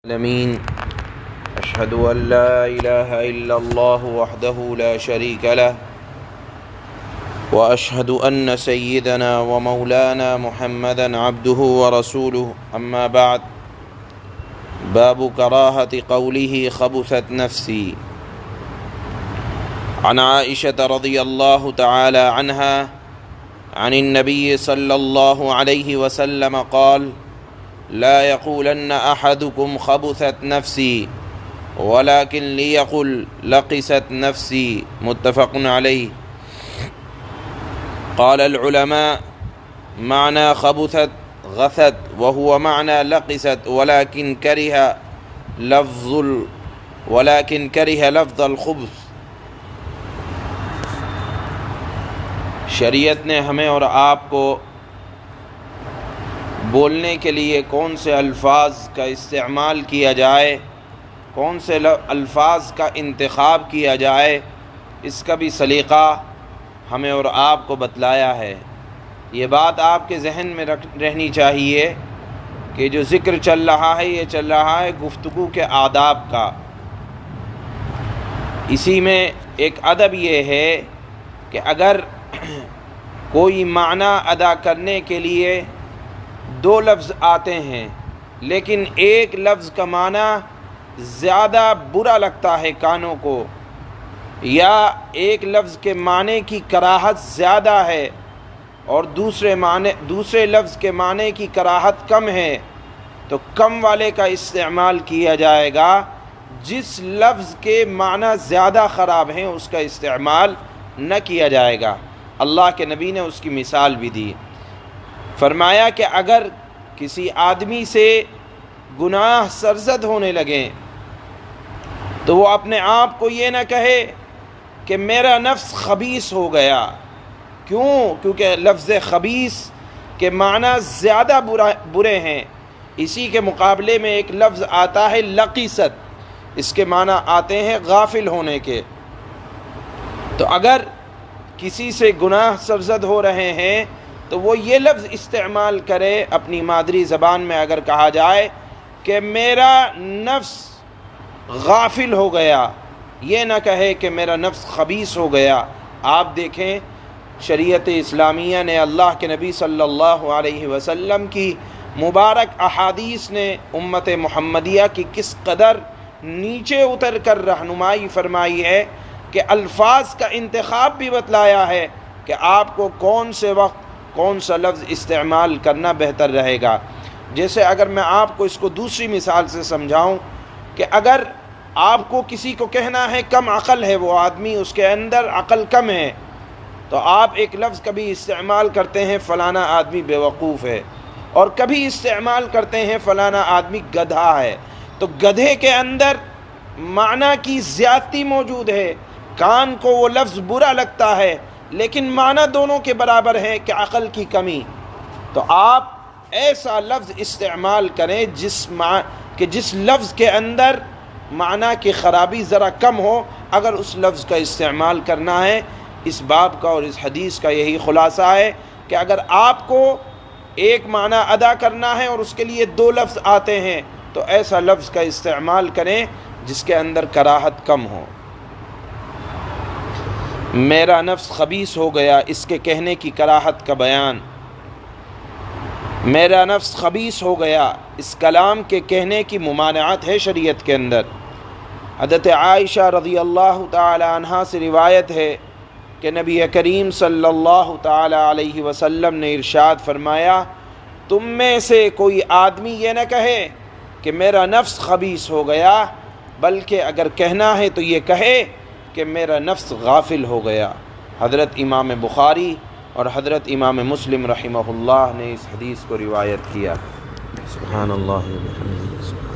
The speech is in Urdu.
العالمين أشهد أن لا إله إلا الله وحده لا شريك له وأشهد أن سيدنا ومولانا محمدا عبده ورسوله أما بعد باب كراهة قوله خبثت نفسي عن عائشة رضي الله تعالى عنها عن النبي صلى الله عليه وسلم قال لا يقولن أحدكم خبثت نفسي ولكن ليقل لقست نفسي متفق عليه. قال العلماء معنى خبثت غثت وهو معنى لقست ولكن كره لفظ الخبث. شریعت نے ہمیں اور آپ کو بولنے کے لیے کون سے الفاظ کا استعمال کیا جائے، کون سے الفاظ کا انتخاب کیا جائے، اس کا بھی سلیقہ ہمیں اور آپ کو بتلایا ہے۔ یہ بات آپ کے ذہن میں رہنی چاہیے کہ جو ذکر چل رہا ہے یہ چل رہا ہے گفتگو کے آداب کا۔ اسی میں ایک ادب یہ ہے کہ اگر کوئی معنی ادا کرنے کے لیے دو لفظ آتے ہیں لیکن ایک لفظ کا معنی زیادہ برا لگتا ہے کانوں کو، یا ایک لفظ کے معنی کی کراہت زیادہ ہے اور دوسرے لفظ کے معنی کی کراہت کم ہے، تو کم والے کا استعمال کیا جائے گا۔ جس لفظ کے معنی زیادہ خراب ہیں اس کا استعمال نہ کیا جائے گا۔ اللہ کے نبی نے اس کی مثال بھی دی، فرمایا کہ اگر کسی آدمی سے گناہ سرزد ہونے لگیں تو وہ اپنے آپ کو یہ نہ کہے کہ میرا نفس خبیث ہو گیا۔ کیونکہ لفظ خبیث کے معنی زیادہ برے ہیں۔ اسی کے مقابلے میں ایک لفظ آتا ہے لقیست، اس کے معنی آتے ہیں غافل ہونے کے۔ تو اگر کسی سے گناہ سرزد ہو رہے ہیں تو وہ یہ لفظ استعمال کرے اپنی مادری زبان میں، اگر کہا جائے کہ میرا نفس غافل ہو گیا، یہ نہ کہے کہ میرا نفس خبیث ہو گیا۔ آپ دیکھیں شریعت اسلامیہ نے، اللہ کے نبی صلی اللہ علیہ وسلم کی مبارک احادیث نے امت محمدیہ کی کس قدر نیچے اتر کر رہنمائی فرمائی ہے کہ الفاظ کا انتخاب بھی بتلایا ہے کہ آپ کو کون سے وقت کون سا لفظ استعمال کرنا بہتر رہے گا۔ جیسے اگر میں آپ کو اس کو دوسری مثال سے سمجھاؤں کہ اگر آپ کو کسی کو کہنا ہے کم عقل ہے وہ آدمی، اس کے اندر عقل کم ہے، تو آپ ایک لفظ کبھی استعمال کرتے ہیں فلانا آدمی بیوقوف ہے، اور کبھی استعمال کرتے ہیں فلانا آدمی گدھا ہے۔ تو گدھے کے اندر معنی کی زیادتی موجود ہے، کان کو وہ لفظ برا لگتا ہے لیکن معنی دونوں کے برابر ہے کہ عقل کی کمی۔ تو آپ ایسا لفظ استعمال کریں جس لفظ کے اندر معنی کی خرابی ذرا کم ہو، اگر اس لفظ کا استعمال کرنا ہے۔ اس باب کا اور اس حدیث کا یہی خلاصہ ہے کہ اگر آپ کو ایک معنی ادا کرنا ہے اور اس کے لیے دو لفظ آتے ہیں تو ایسا لفظ کا استعمال کریں جس کے اندر کراہت کم ہو۔ میرا نفس خبیث ہو گیا، اس کے کہنے کی کراہت کا بیان۔ میرا نفس خبیث ہو گیا، اس کلام کے کہنے کی ممانعت ہے شریعت کے اندر۔ حضرت عائشہ رضی اللہ تعالی عنہا سے روایت ہے کہ نبی کریم صلی اللہ تعالی علیہ وسلم نے ارشاد فرمایا، تم میں سے کوئی آدمی یہ نہ کہے کہ میرا نفس خبیث ہو گیا، بلکہ اگر کہنا ہے تو یہ کہے کہ میرا نفس غافل ہو گیا۔ حضرت امام بخاری اور حضرت امام مسلم رحمہ اللہ نے اس حدیث کو روایت کیا۔ سبحان اللہ و بحمدہ۔